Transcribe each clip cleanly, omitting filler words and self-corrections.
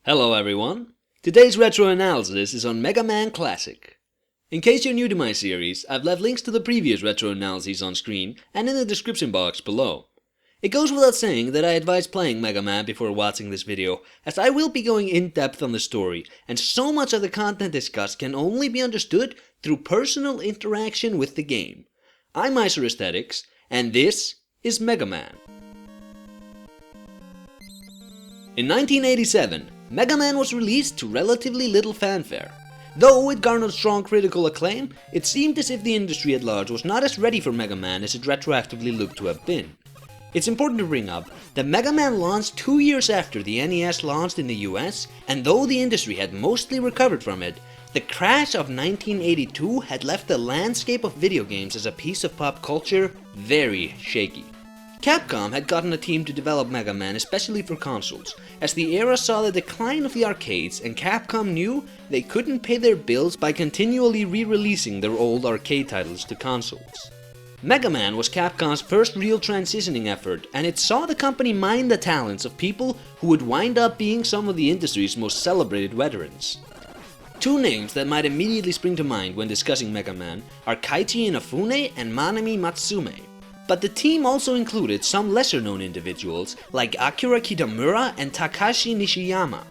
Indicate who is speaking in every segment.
Speaker 1: Hello everyone! Today's retro analysis is on Megaman Classic. In case you're new to my series, I've left links to the previous retro analyses on screen and in the description box below. It goes without saying that I advise playing Mega Man before watching this video, as I will be going in depth on the story, and so much of the content discussed can only be understood through personal interaction with the game. I'm AesirAesthetics, and this is Mega Man. In 1987, Mega Man was released to relatively little fanfare. Though it garnered strong critical acclaim, it seemed as if the industry at large was not as ready for Mega Man as it retroactively looked to have been. It's important to bring up that Mega Man launched 2 years after the NES launched in the US, and though the industry had mostly recovered from it, the crash of 1982 had left the landscape of video games as a piece of pop culture very shaky. Capcom had gotten a team to develop Mega Man especially for consoles, as the era saw the decline of the arcades and Capcom knew they couldn't pay their bills by continually re-releasing their old arcade titles to consoles. Mega Man was Capcom's first real transitioning effort, and it saw the company mine the talents of people who would wind up being some of the industry's most celebrated veterans. Two names that might immediately spring to mind when discussing Mega Man are Keiichi Inafune and Manami Matsume. But the team also included some lesser-known individuals like Akira Kitamura and Takashi Nishiyama.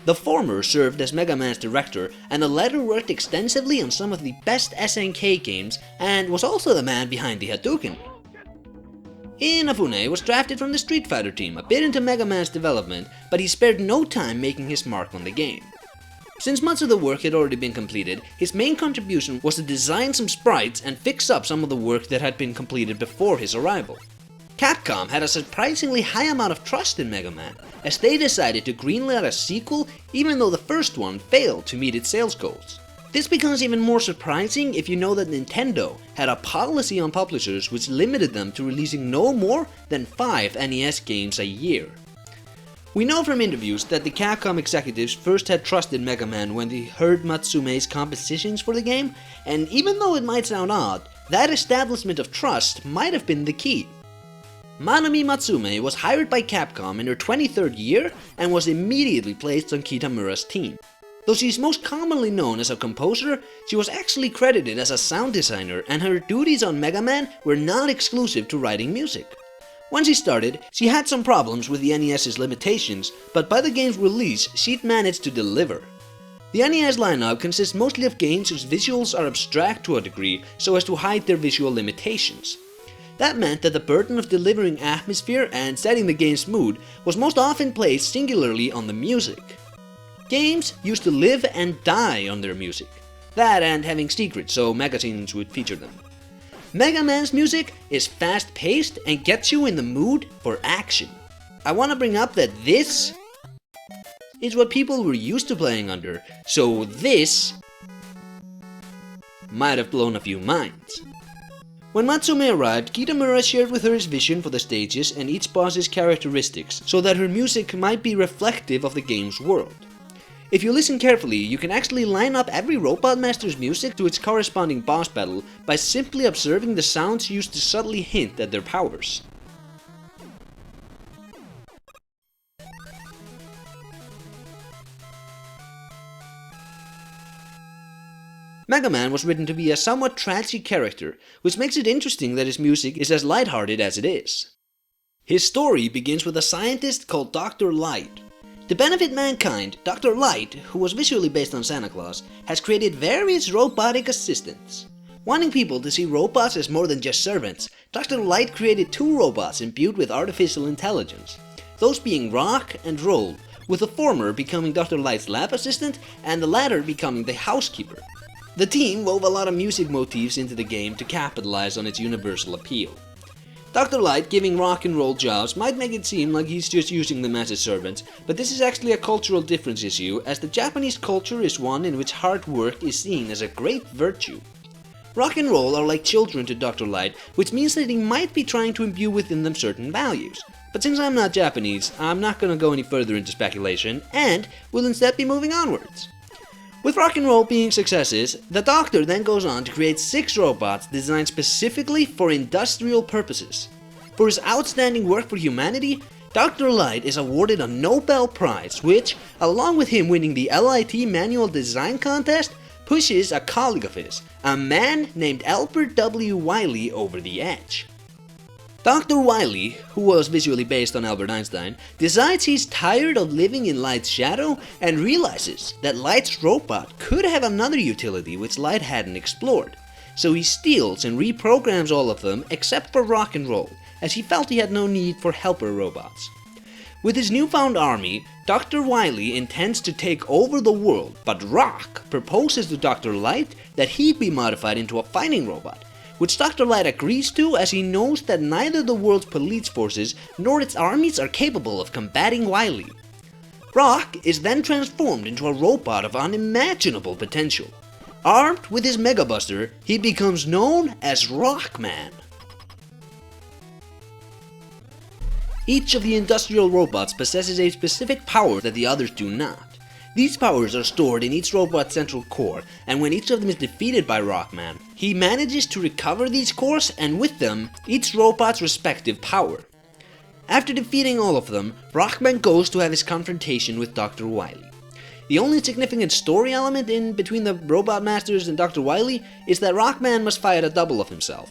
Speaker 1: The former served as Mega Man's director, and the latter worked extensively on some of the best SNK games and was also the man behind the Hadouken. Inafune was drafted from the Street Fighter team a bit into Mega Man's development, but he spared no time making his mark on the game. Since much of the work had already been completed, his main contribution was to design some sprites and fix up some of the work that had been completed before his arrival. Capcom had a surprisingly high amount of trust in Mega Man, as they decided to greenlight a sequel even though the first one failed to meet its sales goals. This becomes even more surprising if you know that Nintendo had a policy on publishers which limited them to releasing no more than 5 NES games a year. We know from interviews that the Capcom executives first had trust in Mega Man when they heard Matsume's compositions for the game, and even though it might sound odd, that establishment of trust might have been the key. Manami Matsume was hired by Capcom in her 23rd year and was immediately placed on Kitamura's team. Though she's most commonly known as a composer, she was actually credited as a sound designer, and her duties on Mega Man were not exclusive to writing music. When she started, she had some problems with the NES's limitations, but by the game's release, she'd managed to deliver. The NES lineup consists mostly of games whose visuals are abstract to a degree so as to hide their visual limitations. That meant that the burden of delivering atmosphere and setting the game's mood was most often placed singularly on the music. Games used to live and die on their music. That and having secrets so magazines would feature them. Mega Man's music is fast-paced and gets you in the mood for action. I want to bring up that this is what people were used to playing under, so this might have blown a few minds. When Matsume arrived, Kitamura shared with her his vision for the stages and each boss's characteristics so that her music might be reflective of the game's world. If you listen carefully, you can actually line up every Robot Master's music to its corresponding boss battle by simply observing the sounds used to subtly hint at their powers. Mega Man was written to be a somewhat tragic character, which makes it interesting that his music is as lighthearted as it is. His story begins with a scientist called Dr. Light. To benefit mankind, Dr. Light, who was visually based on Santa Claus, has created various robotic assistants. Wanting people to see robots as more than just servants, Dr. Light created 2 robots imbued with artificial intelligence, those being Rock and Roll, with the former becoming Dr. Light's lab assistant and the latter becoming the housekeeper. The team wove a lot of music motifs into the game to capitalize on its universal appeal. Dr. Light giving Rock and Roll jobs might make it seem like he's just using them as his servants, but this is actually a cultural difference issue, as the Japanese culture is one in which hard work is seen as a great virtue. Rock and Roll are like children to Dr. Light, which means that he might be trying to imbue within them certain values. But since I'm not Japanese, I'm not going to go any further into speculation, and will instead be moving onwards. With Rock and Roll being successes, the Doctor then goes on to create 6 robots designed specifically for industrial purposes. For his outstanding work for humanity, Dr. Light is awarded a Nobel Prize which, along with him winning the LIT Manual Design Contest, pushes a colleague of his, a man named Albert W. Wiley, over the edge. Dr. Wiley, who was visually based on Albert Einstein, decides he's tired of living in Light's shadow and realizes that Light's robot could have another utility which Light hadn't explored. So he steals and reprograms all of them except for Rock and Roll, as he felt he had no need for helper robots. With his newfound army, Dr. Wiley intends to take over the world, but Rock proposes to Dr. Light that he be modified into a fighting robot, which Dr. Light agrees to as he knows that neither the world's police forces nor its armies are capable of combating Wiley. Rock is then transformed into a robot of unimaginable potential. Armed with his Mega Buster, he becomes known as Rockman. Each of the industrial robots possesses a specific power that the others do not. These powers are stored in each robot's central core, and when each of them is defeated by Rockman, he manages to recover these cores and with them, each robot's respective power. After defeating all of them, Rockman goes to have his confrontation with Dr. Wiley. The only significant story element in between the Robot Masters and Dr. Wiley is that Rockman must fight a double of himself.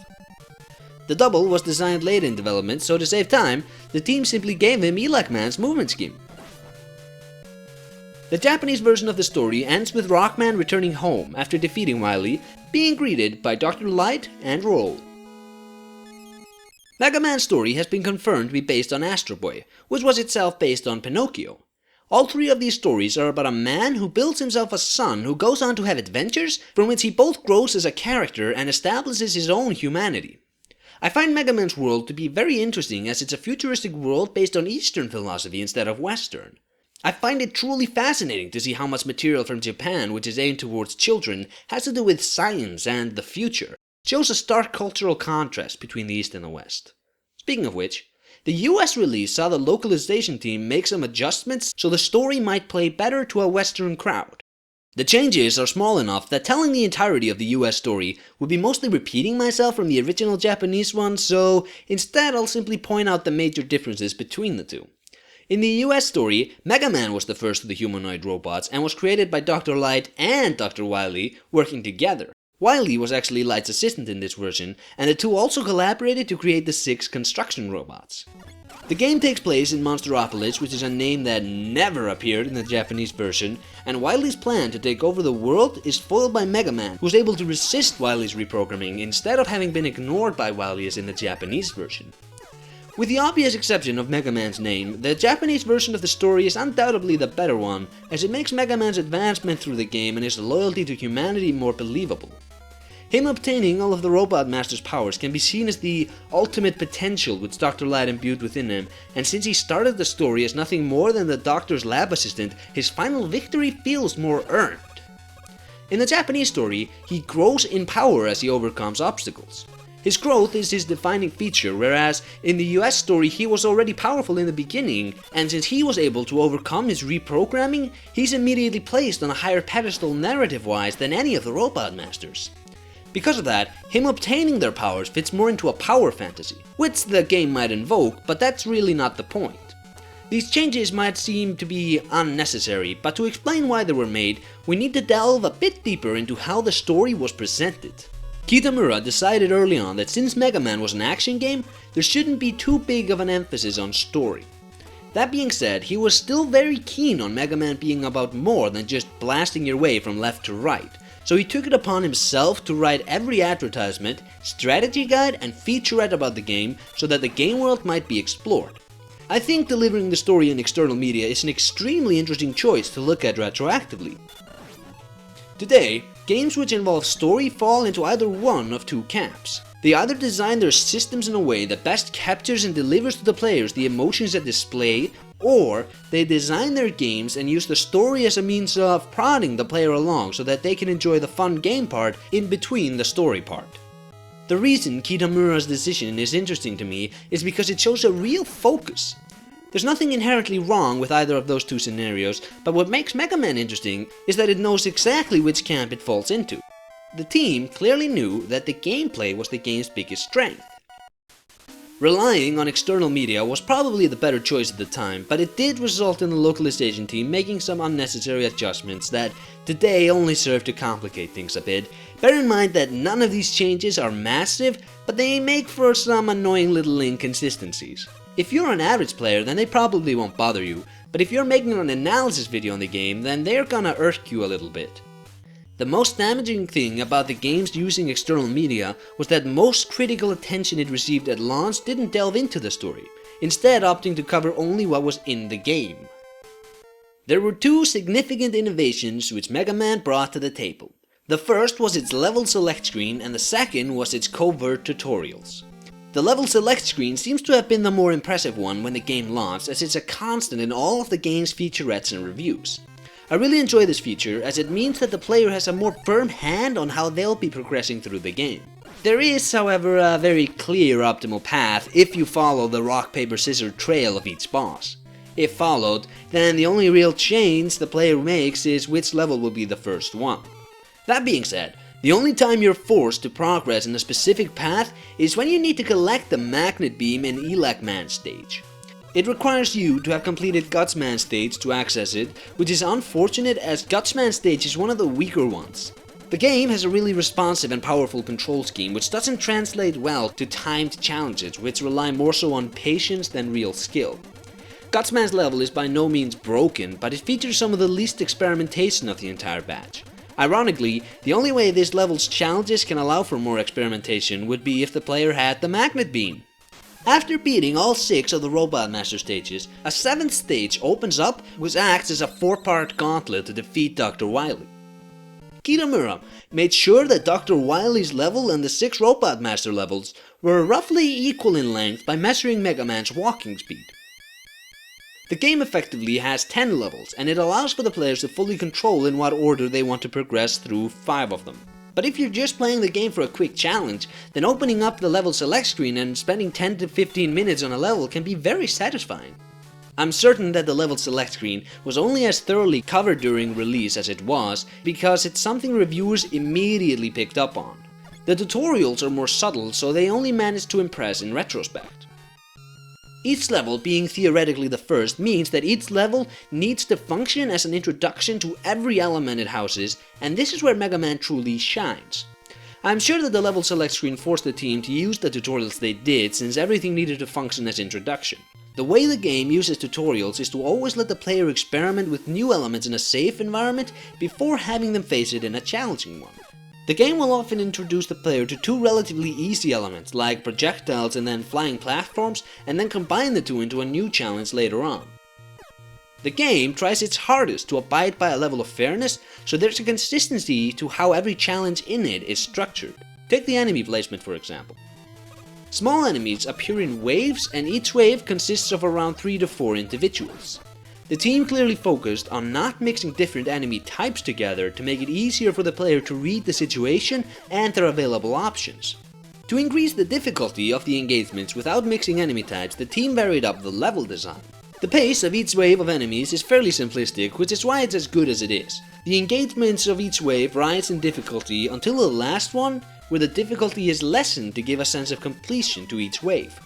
Speaker 1: The double was designed late in development, so to save time, the team simply gave him Elec-Man's movement scheme. The Japanese version of the story ends with Rockman returning home after defeating Wiley, being greeted by Dr. Light and Roll. Megaman's story has been confirmed to be based on Astro Boy, which was itself based on Pinocchio. All three of these stories are about a man who builds himself a son who goes on to have adventures from which he both grows as a character and establishes his own humanity. I find Megaman's world to be very interesting as it's a futuristic world based on Eastern philosophy instead of Western. I find it truly fascinating to see how much material from Japan, which is aimed towards children, has to do with science and the future. It shows a stark cultural contrast between the East and the West. Speaking of which, the US release saw the localization team make some adjustments so the story might play better to a Western crowd. The changes are small enough that telling the entirety of the US story would be mostly repeating myself from the original Japanese one, so instead I'll simply point out the major differences between the two. In the US story, Megaman was the first of the humanoid robots and was created by Dr. Light and Dr. Wiley working together. Wiley was actually Light's assistant in this version, and the two also collaborated to create the 6 construction robots. The game takes place in Monsteropolis, which is a name that never appeared in the Japanese version, and Wiley's plan to take over the world is foiled by Megaman, who's able to resist Wiley's reprogramming instead of having been ignored by Wiley as in the Japanese version. With the obvious exception of Megaman's name, the Japanese version of the story is undoubtedly the better one, as it makes Megaman's advancement through the game and his loyalty to humanity more believable. Him obtaining all of the Robot Master's powers can be seen as the ultimate potential which Dr. Light imbued within him, and since he started the story as nothing more than the Doctor's lab assistant, his final victory feels more earned. In the Japanese story, he grows in power as he overcomes obstacles. His growth is his defining feature, whereas in the US story he was already powerful in the beginning, and since he was able to overcome his reprogramming, he's immediately placed on a higher pedestal narrative-wise than any of the Robot Masters. Because of that, him obtaining their powers fits more into a power fantasy, which the game might invoke, but that's really not the point. These changes might seem to be unnecessary, but to explain why they were made, we need to delve a bit deeper into how the story was presented. Kitamura decided early on that since Mega Man was an action game, there shouldn't be too big of an emphasis on story. That being said, he was still very keen on Mega Man being about more than just blasting your way from left to right, so he took it upon himself to write every advertisement, strategy guide, and featurette about the game so that the game world might be explored. I think delivering the story in external media is an extremely interesting choice to look at retroactively. Today, games which involve story fall into either one of two camps. They either design their systems in a way that best captures and delivers to the players the emotions that display, or they design their games and use the story as a means of prodding the player along so that they can enjoy the fun game part in between the story part. The reason Kitamura's decision is interesting to me is because it shows a real focus. There's nothing inherently wrong with either of those two scenarios, but what makes Mega Man interesting is that it knows exactly which camp it falls into. The team clearly knew that the gameplay was the game's biggest strength. Relying on external media was probably the better choice at the time, but it did result in the localization team making some unnecessary adjustments that today only serve to complicate things a bit. Bear in mind that none of these changes are massive, but they make for some annoying little inconsistencies. If you're an average player, then they probably won't bother you, but if you're making an analysis video on the game, then they're gonna irk you a little bit. The most damaging thing about the games using external media was that most critical attention it received at launch didn't delve into the story, instead opting to cover only what was in the game. There were two significant innovations which Megaman brought to the table. The first was its level select screen and the second was its covert tutorials. The level select screen seems to have been the more impressive one when the game launched, as it's a constant in all of the game's featurettes and reviews. I really enjoy this feature as it means that the player has a more firm hand on how they'll be progressing through the game. There is, however, a very clear optimal path if you follow the rock paper scissors trail of each boss. If followed, then the only real change the player makes is which level will be the first one. That being said, the only time you're forced to progress in a specific path is when you need to collect the magnet beam in Megaman stage. It requires you to have completed Gutsman stage to access it, which is unfortunate as Gutsman stage is one of the weaker ones. The game has a really responsive and powerful control scheme which doesn't translate well to timed challenges which rely more so on patience than real skill. Gutsman's level is by no means broken, but it features some of the least experimentation of the entire batch. Ironically, the only way this level's challenges can allow for more experimentation would be if the player had the magnet beam. After beating all 6 of the Robot Master stages, a 7th stage opens up which acts as a 4-part gauntlet to defeat Dr. Wily. Kitamura made sure that Dr. Wily's level and the 6 Robot Master levels were roughly equal in length by measuring Megaman's walking speed. The game effectively has 10 levels, and it allows for the players to fully control in what order they want to progress through 5 of them. But if you're just playing the game for a quick challenge, then opening up the level select screen and spending 10 to 15 minutes on a level can be very satisfying. I'm certain that the level select screen was only as thoroughly covered during release as it was, because it's something reviewers immediately picked up on. The tutorials are more subtle, so they only managed to impress in retrospect. Each level being theoretically the first means that each level needs to function as an introduction to every element it houses, and this is where Megaman truly shines. I'm sure that the level select screen forced the team to use the tutorials they did, since everything needed to function as introduction. The way the game uses tutorials is to always let the player experiment with new elements in a safe environment before having them face it in a challenging one. The game will often introduce the player to 2 relatively easy elements, like projectiles and then flying platforms, and then combine the 2 into a new challenge later on. The game tries its hardest to abide by a level of fairness, so there's a consistency to how every challenge in it is structured. Take the enemy placement for example. Small enemies appear in waves, and each wave consists of around 3 to 4 individuals. The team clearly focused on not mixing different enemy types together to make it easier for the player to read the situation and their available options. To increase the difficulty of the engagements without mixing enemy types, the team varied up the level design. The pace of each wave of enemies is fairly simplistic, which is why it's as good as it is. The engagements of each wave rise in difficulty until the last one, where the difficulty is lessened to give a sense of completion to each wave.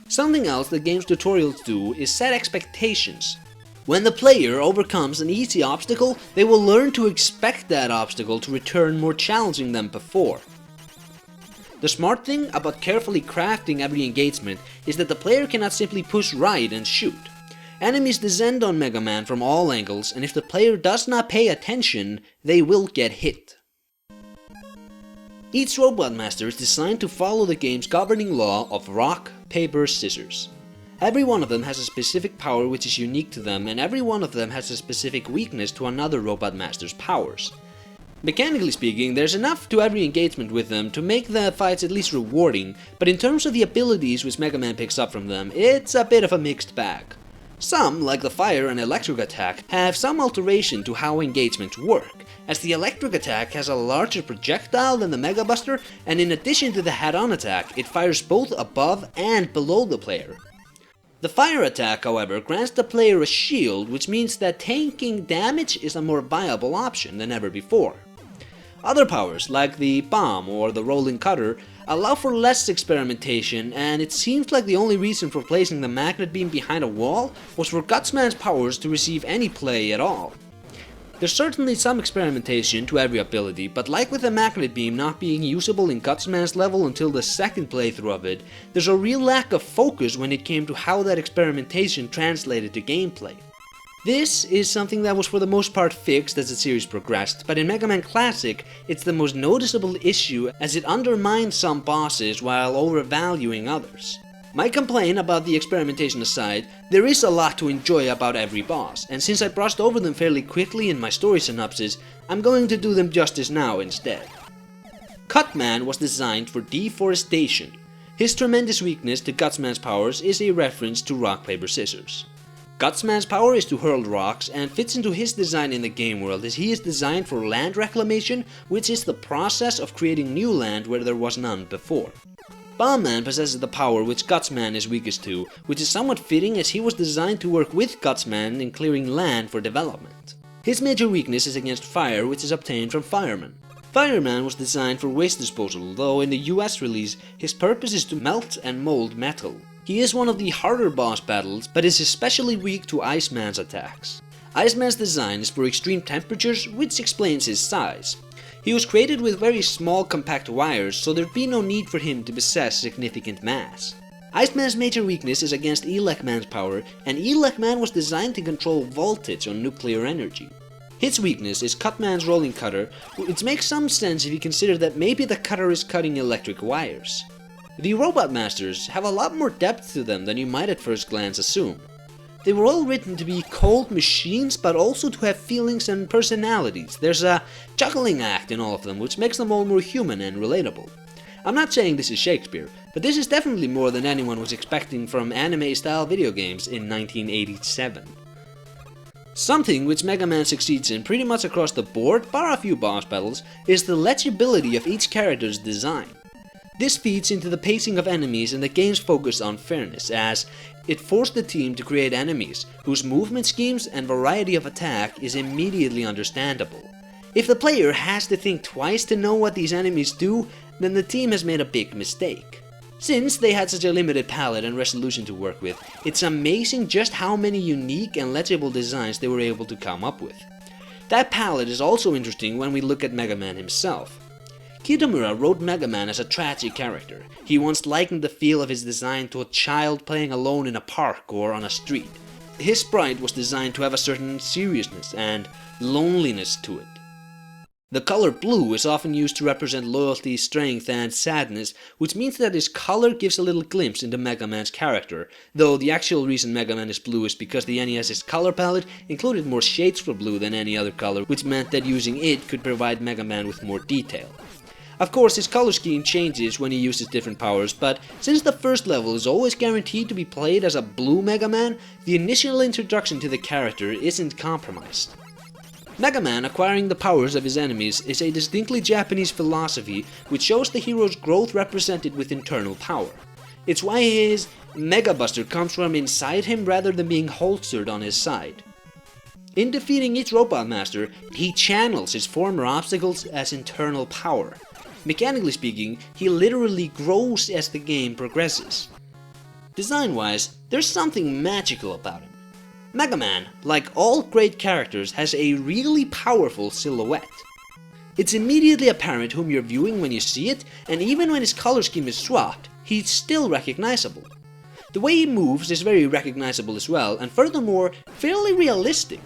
Speaker 1: Something else the game's tutorials do is set expectations. When the player overcomes an easy obstacle, they will learn to expect that obstacle to return more challenging than before. The smart thing about carefully crafting every engagement is that the player cannot simply push right and shoot. Enemies descend on Megaman from all angles, and if the player does not pay attention, they will get hit. Each Robot Master is designed to follow the game's governing law of rock, paper, scissors. Every one of them has a specific power which is unique to them, and every one of them has a specific weakness to another Robot Master's powers. Mechanically speaking, there's enough to every engagement with them to make the fights at least rewarding, but in terms of the abilities which Megaman picks up from them, it's a bit of a mixed bag. Some, like the fire and electric attack, have some alteration to how engagements work, as the electric attack has a larger projectile than the Mega Buster, and in addition to the head-on attack, it fires both above and below the player. The fire attack, however, grants the player a shield, which means that tanking damage is a more viable option than ever before. Other powers, like the bomb or the rolling cutter, allow for less experimentation, and it seems like the only reason for placing the magnet beam behind a wall was for Gutsman's powers to receive any play at all. There's certainly some experimentation to every ability, but like with the magnet beam not being usable in Gutsman's level until the second playthrough of it, there's a real lack of focus when it came to how that experimentation translated to gameplay. This is something that was for the most part fixed as the series progressed, but in Mega Man Classic, it's the most noticeable issue as it undermines some bosses while overvaluing others. My complaint about the experimentation aside, there is a lot to enjoy about every boss, and since I brushed over them fairly quickly in my story synopsis, I'm going to do them justice now instead. Cutman was designed for deforestation. His tremendous weakness to Gutsman's powers is a reference to rock, paper, scissors. Gutsman's power is to hurl rocks and fits into his design in the game world as he is designed for land reclamation, which is the process of creating new land where there was none before. Bombman possesses the power which Gutsman is weakest to, which is somewhat fitting as he was designed to work with Gutsman in clearing land for development. His major weakness is against fire, which is obtained from Fireman. Fireman was designed for waste disposal, though in the US release his purpose is to melt and mold metal. He is one of the harder boss battles, but is especially weak to Iceman's attacks. Iceman's design is for extreme temperatures, which explains his size. He was created with very small compact wires, so there'd be no need for him to possess significant mass. Iceman's major weakness is against Elekman's power, and Elekman was designed to control voltage on nuclear energy. His weakness is Cutman's rolling cutter, which makes some sense if you consider that maybe the cutter is cutting electric wires. The Robot Masters have a lot more depth to them than you might at first glance assume. They were all written to be cold machines, but also to have feelings and personalities. There's a juggling act in all of them, which makes them all more human and relatable. I'm not saying this is Shakespeare, but this is definitely more than anyone was expecting from anime-style video games in 1987. Something which Mega Man succeeds in pretty much across the board, bar a few boss battles, is the legibility of each character's design. This feeds into the pacing of enemies and the game's focus on fairness, as it forced the team to create enemies whose movement schemes and variety of attack is immediately understandable. If the player has to think twice to know what these enemies do, then the team has made a big mistake. Since they had such a limited palette and resolution to work with, it's amazing just how many unique and legible designs they were able to come up with. That palette is also interesting when we look at Mega Man himself. Kitamura wrote Mega Man as a tragic character. He once likened the feel of his design to a child playing alone in a park or on a street. His sprite was designed to have a certain seriousness and loneliness to it. The color blue is often used to represent loyalty, strength, and sadness, which means that his color gives a little glimpse into Mega Man's character, though the actual reason Mega Man is blue is because the NES's color palette included more shades for blue than any other color, which meant that using it could provide Mega Man with more detail. Of course, his color scheme changes when he uses different powers, but since the first level is always guaranteed to be played as a blue Mega Man, the initial introduction to the character isn't compromised. Mega Man acquiring the powers of his enemies is a distinctly Japanese philosophy which shows the hero's growth represented with internal power. It's why his Mega Buster comes from inside him rather than being holstered on his side. In defeating each Robot Master, he channels his former obstacles as internal power. Mechanically speaking, he literally grows as the game progresses. Design-wise, there's something magical about him. Mega Man, like all great characters, has a really powerful silhouette. It's immediately apparent whom you're viewing when you see it, and even when his color scheme is swapped, he's still recognizable. The way he moves is very recognizable as well, and furthermore, fairly realistic.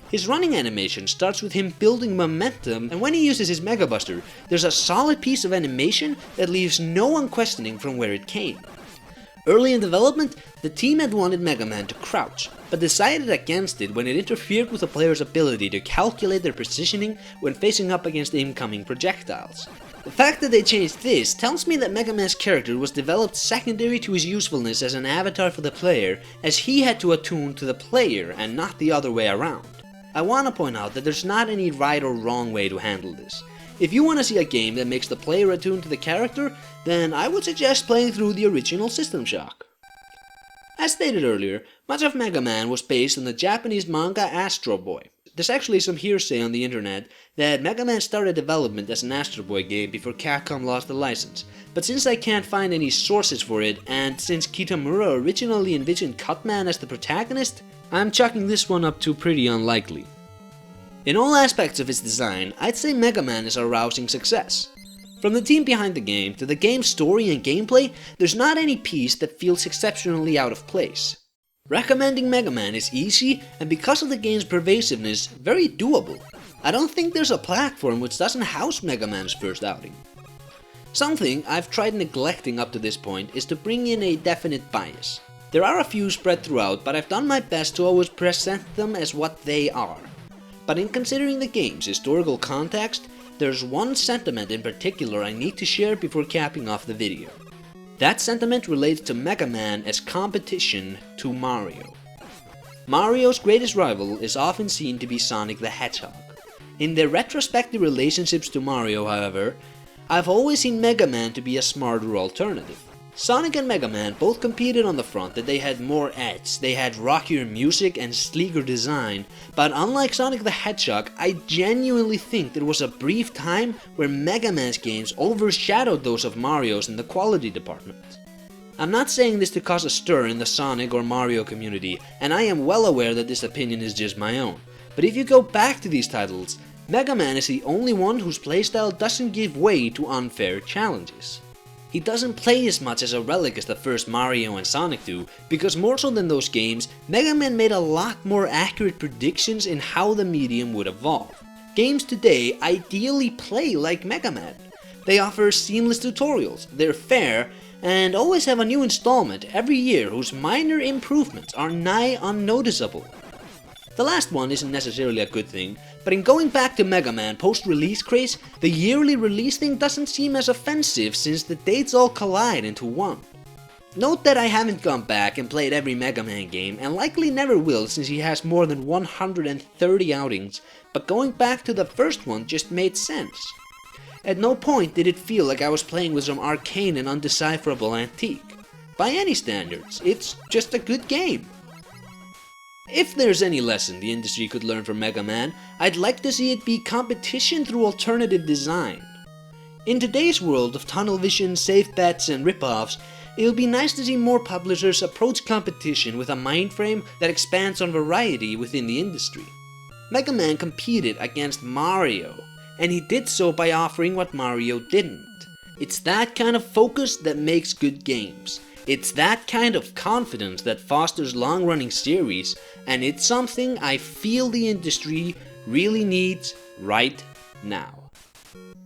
Speaker 1: His running animation starts with him building momentum, and when he uses his Mega Buster, there's a solid piece of animation that leaves no one questioning from where it came. Early in development, the team had wanted Mega Man to crouch, but decided against it when it interfered with the player's ability to calculate their positioning when facing up against incoming projectiles. The fact that they changed this tells me that Mega Man's character was developed secondary to his usefulness as an avatar for the player, as he had to attune to the player and not the other way around. I want to point out that there's not any right or wrong way to handle this. If you want to see a game that makes the player attune to the character, then I would suggest playing through the original System Shock. As stated earlier, much of Mega Man was based on the Japanese manga Astro Boy. There's actually some hearsay on the internet that Megaman started development as an Astro Boy game before Capcom lost the license, but since I can't find any sources for it, and since Kitamura originally envisioned Cutman as the protagonist, I'm chalking this one up to pretty unlikely. In all aspects of its design, I'd say Megaman is a rousing success. From the team behind the game to the game's story and gameplay, there's not any piece that feels exceptionally out of place. Recommending Megaman is easy, and because of the game's pervasiveness, very doable. I don't think there's a platform which doesn't house Megaman's first outing. Something I've tried neglecting up to this point is to bring in a definite bias. There are a few spread throughout, but I've done my best to always present them as what they are. But in considering the game's historical context, there's one sentiment in particular I need to share before capping off the video. That sentiment relates to Megaman as competition to Mario. Mario's greatest rival is often seen to be Sonic the Hedgehog. In their retrospective relationships to Mario, however, I've always seen Megaman to be a smarter alternative. Sonic and Megaman both competed on the front that they had more edge, they had rockier music and sleeker design, but unlike Sonic the Hedgehog, I genuinely think there was a brief time where Megaman's games overshadowed those of Mario's in the quality department. I'm not saying this to cause a stir in the Sonic or Mario community, and I am well aware that this opinion is just my own, but if you go back to these titles, Megaman is the only one whose playstyle doesn't give way to unfair challenges. He doesn't play as much as a relic as the first Mario and Sonic do, because more so than those games, Mega Man made a lot more accurate predictions in how the medium would evolve. Games today ideally play like Mega Man. They offer seamless tutorials, they're fair, and always have a new installment every year whose minor improvements are nigh unnoticeable. The last one isn't necessarily a good thing, but in going back to Mega Man post-release craze, the yearly release thing doesn't seem as offensive since the dates all collide into one. Note that I haven't gone back and played every Mega Man game, and likely never will since he has more than 130 outings, but going back to the first one just made sense. At no point did it feel like I was playing with some arcane and undecipherable antique. By any standards, it's just a good game. If there's any lesson the industry could learn from Mega Man, I'd like to see it be competition through alternative design. In today's world of tunnel vision, safe bets and rip-offs, it'll be nice to see more publishers approach competition with a mind frame that expands on variety within the industry. Mega Man competed against Mario, and he did so by offering what Mario didn't. It's that kind of focus that makes good games. It's that kind of confidence that fosters long-running series, and it's something I feel the industry really needs right now.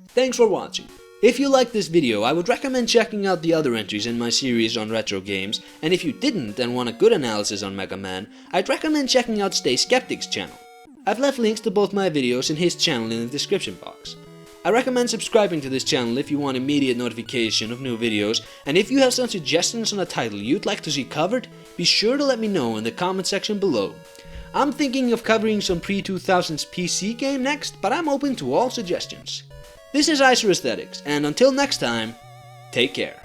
Speaker 1: Thanks for watching. If you liked this video, I would recommend checking out the other entries in my series on retro games, and if you didn't and want a good analysis on Mega Man, I'd recommend checking out Stay Skeptic's channel. I've left links to both my videos in his channel in the description box. I recommend subscribing to this channel if you want immediate notification of new videos, and if you have some suggestions on a title you'd like to see covered, be sure to let me know in the comment section below. I'm thinking of covering some pre-2000s PC game next, but I'm open to all suggestions. This is AesirAesthetics, and until next time, take care.